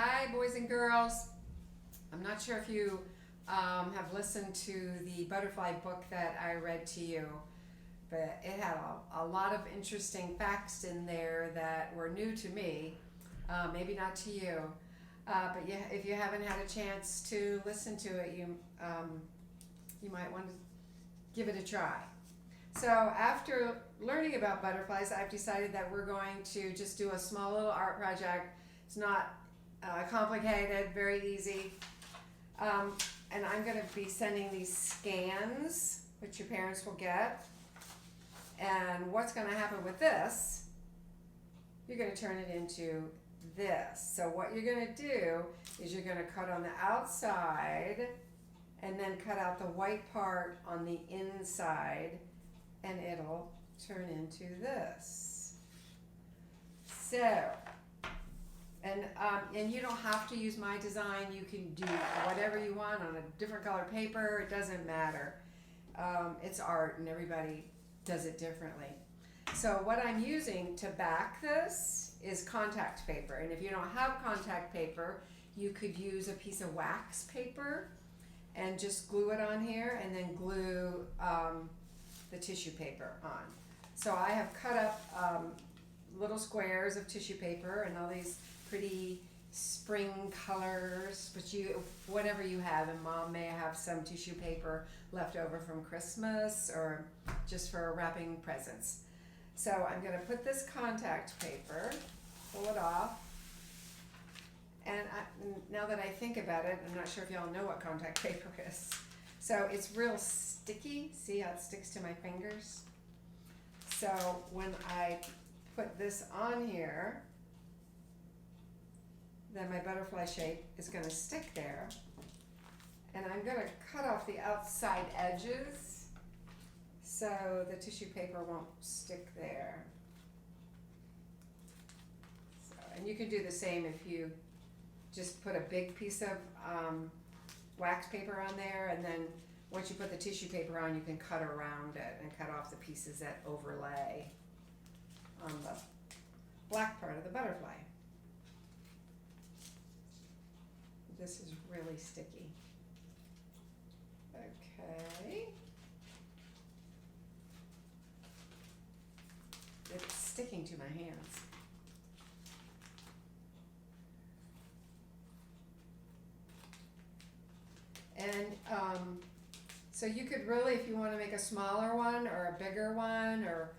Hi, boys and girls. I'm not sure if you have listened to the butterfly book that I read to you, but it had a lot of interesting facts in there that were new to me, maybe not to you. But yeah, if you haven't had a chance to listen to it, you might want to give it a try. So after learning about butterflies, I've decided that we're going to just do a small little art project. It's not complicated, very easy. And I'm going to be sending these scans, which your parents will get. And what's going to happen with this, you're going to turn it into this. So what you're going to do is you're going to cut on the outside and then cut out the white part on the inside, and it'll turn into this. So, and you don't have to use my design. You can do whatever you want on a different color paper. It doesn't matter. It's art, and everybody does it differently. So what I'm using to back this is contact paper. And if you don't have contact paper, you could use a piece of wax paper and just glue it on here, and then glue the tissue paper on. So I have cut up little squares of tissue paper and all these pretty spring colors, but whatever you have, and Mom may have some tissue paper left over from Christmas or just for wrapping presents. So I'm going to put this contact paper, pull it off, and now that I think about it, I'm not sure if y'all know what contact paper is. So it's real sticky. See how it sticks to my fingers? So when I put this on here, then my butterfly shape is going to stick there. And I'm going to cut off the outside edges so the tissue paper won't stick there. So, and you can do the same if you just put a big piece of wax paper on there, and then once you put the tissue paper on, you can cut around it and cut off the pieces that overlay on the black part of the butterfly. This is really sticky. Okay. It's sticking to my hands. And so you could really, if you want to make a smaller one or a bigger one or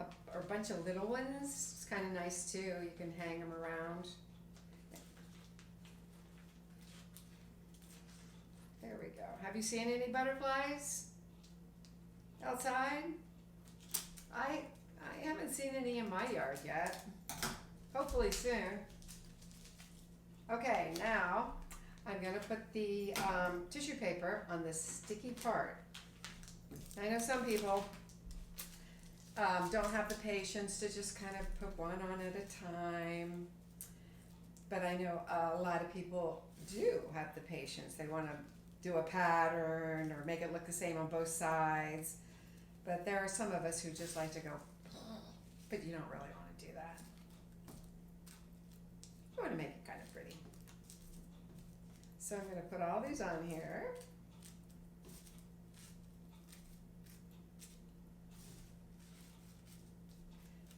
a bunch of little ones, it's kind of nice too. You can hang them around. There we go. Have you seen any butterflies outside? I haven't seen any in my yard yet. Hopefully soon. Okay, now I'm going to put the tissue paper on this sticky part. I know some people don't have the patience to just kind of put one on at a time, but I know a lot of people do have the patience. They want to do a pattern or make it look the same on both sides, but there are some of us who just like to go, but you don't really want to do that. You want to make it kind of pretty. So I'm going to put all these on here.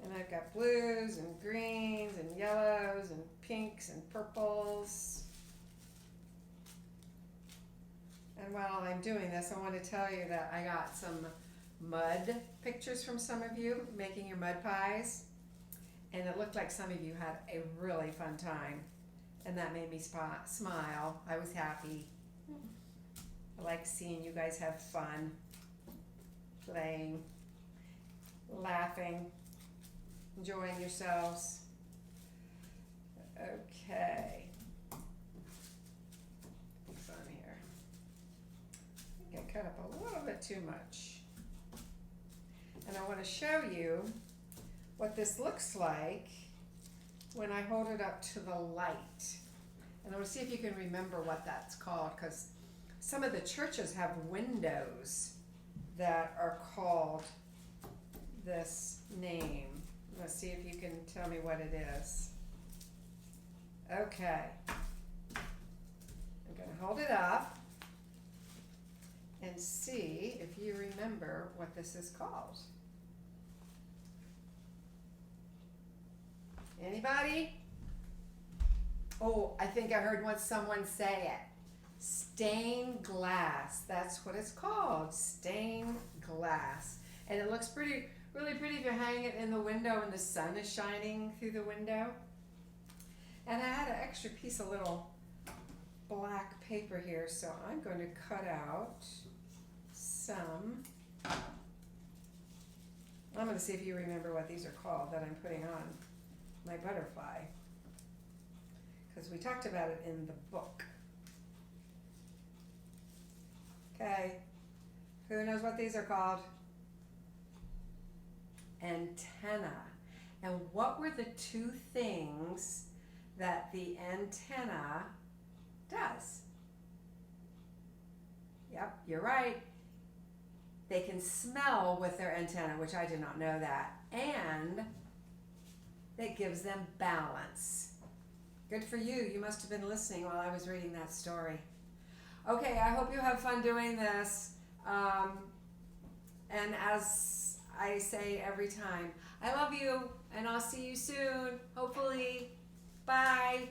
And I've got blues and greens and yellows and pinks and purples. And while I'm doing this, I want to tell you that I got some mud pictures from some of you making your mud pies. And it looked like some of you had a really fun time. And that made me smile. I was happy. I like seeing you guys have fun, playing, laughing, enjoying yourselves. Okay. What's on here? I think I cut up a little bit too much. And I want to show you what this looks like when I hold it up to the light. And I want to see if you can remember what that's called, because some of the churches have windows that are called this name. Let's see if you can tell me what it is. Okay, hold it up and see if you remember what this is called. Anybody? Oh, I think I heard someone say it. Stained glass. That's what it's called. Stained glass. And it looks really pretty if you hang it in the window and the sun is shining through the window. And I had an extra piece of little black paper here, so I'm going to cut out some. I'm going to see if you remember what these are called that I'm putting on my butterfly, because we talked about it in the book. Okay, who knows what these are called? Antenna. And what were the two things that the antenna does? Yep, you're right. They can smell with their antenna, which I did not know that. And it gives them balance. Good for you. You must have been listening while I was reading that story. Okay, I hope you have fun doing this. And as I say every time, I love you, and I'll see you soon, hopefully. Bye.